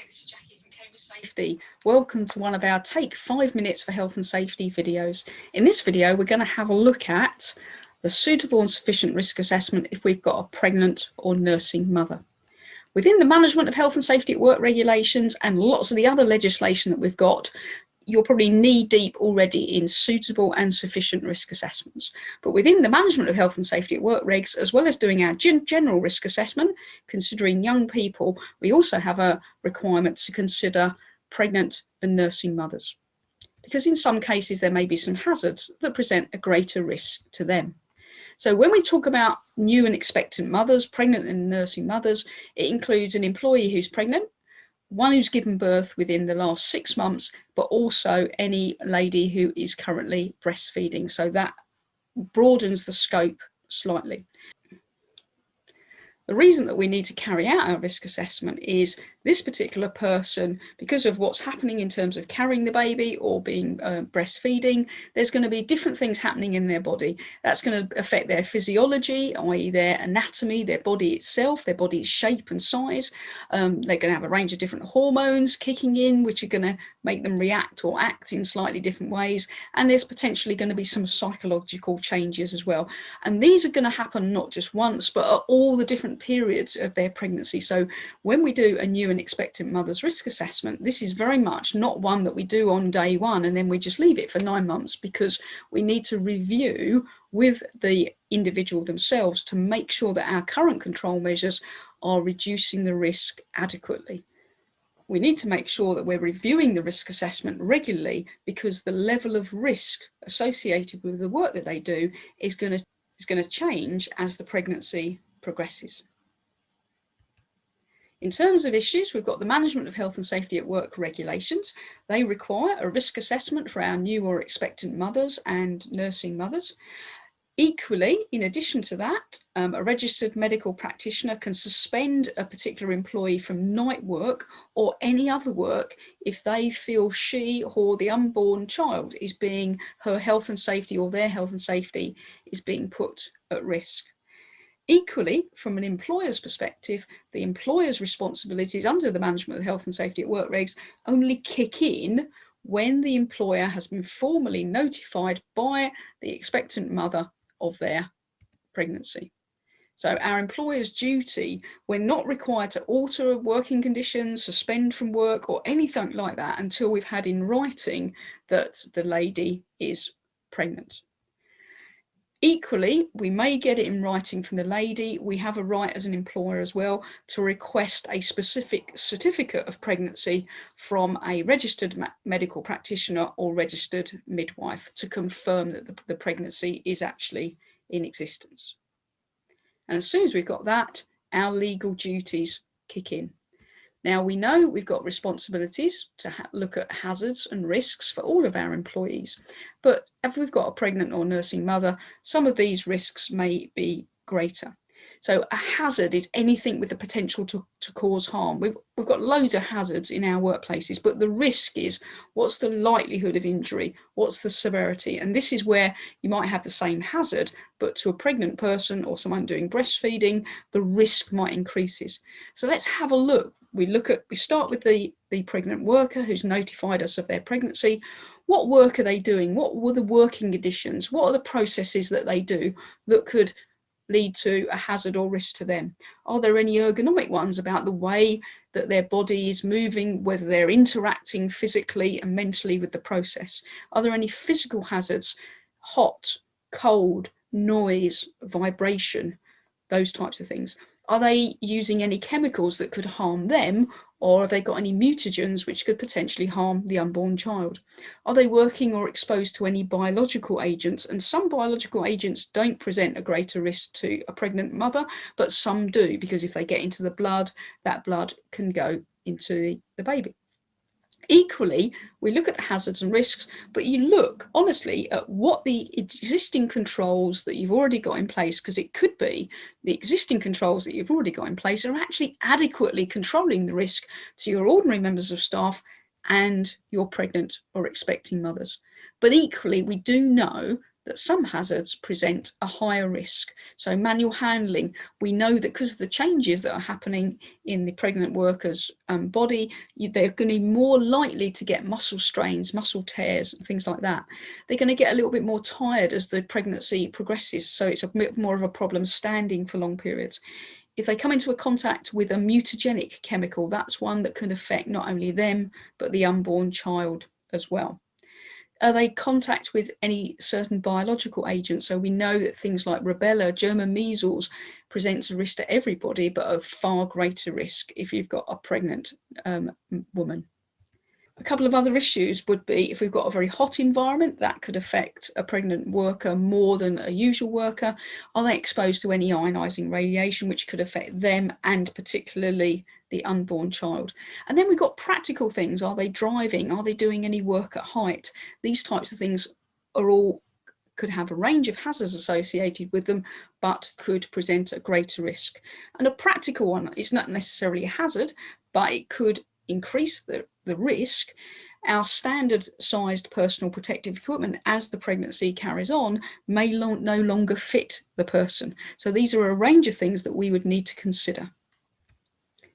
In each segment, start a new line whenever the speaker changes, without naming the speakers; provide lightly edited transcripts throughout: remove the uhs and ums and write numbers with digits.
this is Jackie from Cambridge Safety. Welcome to one of our Take 5 Minutes for Health and Safety videos. In this video, we're going to have a look at the suitable and sufficient risk assessment if we've got a pregnant or nursing mother. Within the management of health and safety at work regulations and lots of the other legislation that we've got, you're probably knee-deep already in suitable and sufficient risk assessments. But within the management of health and safety at work regs, as well as doing our general risk assessment, considering young people, we also have a requirement to consider pregnant and nursing mothers. Because in some cases, there may be some hazards that present a greater risk to them. So when we talk about new and expectant mothers, pregnant and nursing mothers, it includes an employee who's pregnant, one who's given birth within the last 6 months, but also any lady who is currently breastfeeding. So that broadens the scope slightly. The reason that we need to carry out our risk assessment is this particular person, because of what's happening in terms of carrying the baby or being breastfeeding, there's going to be different things happening in their body. That's going to affect their physiology, i.e. their anatomy, their body itself, their body's shape and size. They're going to have a range of different hormones kicking in, which are going to make them react or act in slightly different ways. And there's potentially going to be some psychological changes as well. And these are going to happen not just once, but at all the different periods of their pregnancy. So when we do a new and expectant mother's risk assessment, this is very much not one that we do on day one and then we just leave it for 9 months, because we need to review with the individual themselves to make sure that our current control measures are reducing the risk adequately. We need to make sure that we're reviewing the risk assessment regularly, because the level of risk associated with the work that they do is going to change as the pregnancy progresses. In terms of issues, we've got the management of health and safety at work regulations. They require a risk assessment for our new or expectant mothers and nursing mothers. Equally, in addition to that, a registered medical practitioner can suspend a particular employee from night work or any other work if they feel she or the unborn child is being, her health and safety or their health and safety is being put at risk. Equally, from an employer's perspective, the employer's responsibilities under the management of health and safety at work regs only kick in when the employer has been formally notified by the expectant mother of their pregnancy. So our employer's duty, we're not required to alter working conditions, suspend from work or anything like that until we've had in writing that the lady is pregnant. Equally, we may get it in writing from the lady. We have a right as an employer as well to request a specific certificate of pregnancy from a registered medical practitioner or registered midwife to confirm that the pregnancy is actually in existence. And as soon as we've got that, our legal duties kick in. Now, we know we've got responsibilities to look at hazards and risks for all of our employees, but if we've got a pregnant or nursing mother, some of these risks may be greater. So a hazard is anything with the potential to cause harm. We've got loads of hazards in our workplaces, but the risk is, what's the likelihood of injury? What's the severity? And this is where you might have the same hazard, but to a pregnant person or someone doing breastfeeding, the risk might increases. So let's have a look. We start with the pregnant worker who's notified us of their pregnancy. What work are they doing? What were the working conditions? What are the processes that they do that could lead to a hazard or risk to them? Are there any ergonomic ones about the way that their body is moving, whether they're interacting physically and mentally with the process? Are there any physical hazards, hot, cold, noise, vibration, those types of things? Are they using any chemicals that could harm them, or have they got any mutagens which could potentially harm the unborn child? Are they working or exposed to any biological agents? And some biological agents don't present a greater risk to a pregnant mother, but some do, because if they get into the blood, that blood can go into the baby. Equally, we look at the hazards and risks, but you look honestly at what the existing controls that you've already got in place, because it could be the existing controls that you've already got in place are actually adequately controlling the risk to your ordinary members of staff and your pregnant or expecting mothers. But equally, we do know that some hazards present a higher risk. So manual handling, we know that because of the changes that are happening in the pregnant worker's body, they're going to be more likely to get muscle strains, muscle tears, and things like that. They're going to get a little bit more tired as the pregnancy progresses, so it's a bit more of a problem standing for long periods. If they come into a contact with a mutagenic chemical, that's one that can affect not only them, but the unborn child as well. Are they contact with any certain biological agents? So we know that things like rubella, German measles presents a risk to everybody, but a far greater risk if you've got a pregnant woman. A couple of other issues would be if we've got a very hot environment, that could affect a pregnant worker more than a usual worker. Are they exposed to any ionizing radiation, which could affect them and particularly the unborn child? And then we've got practical things. Are they driving? Are they doing any work at height? These types of things are all could have a range of hazards associated with them, but could present a greater risk. And a practical one is not necessarily a hazard, but it could increase the risk. Our standard sized personal protective equipment as the pregnancy carries on may no longer fit the person. So these are a range of things that we would need to consider.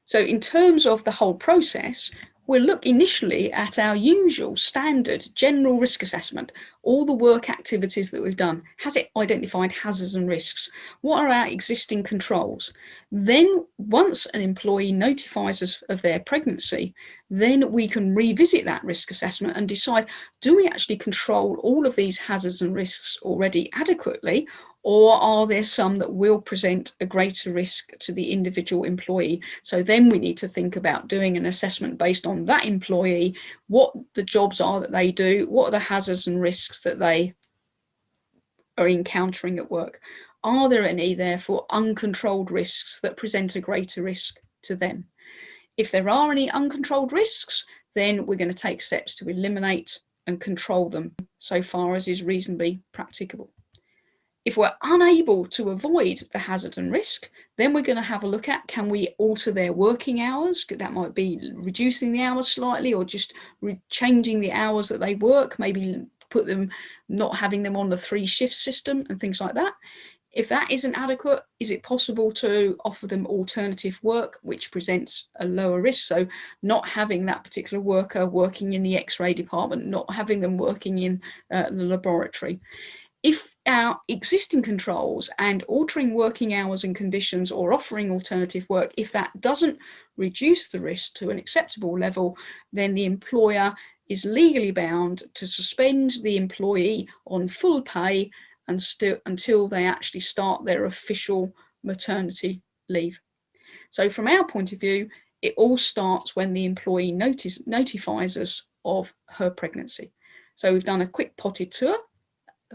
So in terms of the whole process, we'll look initially at our usual standard general risk assessment, all the work activities that we've done. Has it identified hazards and risks? What are our existing controls? Then once an employee notifies us of their pregnancy, then we can revisit that risk assessment and decide, do we actually control all of these hazards and risks already adequately, or are there some that will present a greater risk to the individual employee? So then we need to think about doing an assessment based on that employee, what the jobs are that they do, what are the hazards and risks that they are encountering at work. Are there any, therefore, uncontrolled risks that present a greater risk to them? If there are any uncontrolled risks, then we're going to take steps to eliminate and control them so far as is reasonably practicable. If we're unable to avoid the hazard and risk, then we're going to have a look at, can we alter their working hours? That might be reducing the hours slightly, or just changing the hours that they work, maybe put them, not having them on the 3-shift system and things like that. If that isn't adequate, is it possible to offer them alternative work, which presents a lower risk? So not having that particular worker working in the X-ray department, not having them working in the laboratory. If our existing controls and altering working hours and conditions or offering alternative work, if that doesn't reduce the risk to an acceptable level, then the employer is legally bound to suspend the employee on full pay until they actually start their official maternity leave. So from our point of view, it all starts when the employee notifies us of her pregnancy. So we've done a quick potted tour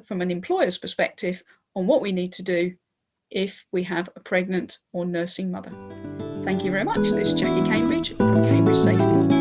from an employer's perspective on what we need to do if we have a pregnant or nursing mother. Thank you very much. This is Jackie Cambridge from Cambridge Safety.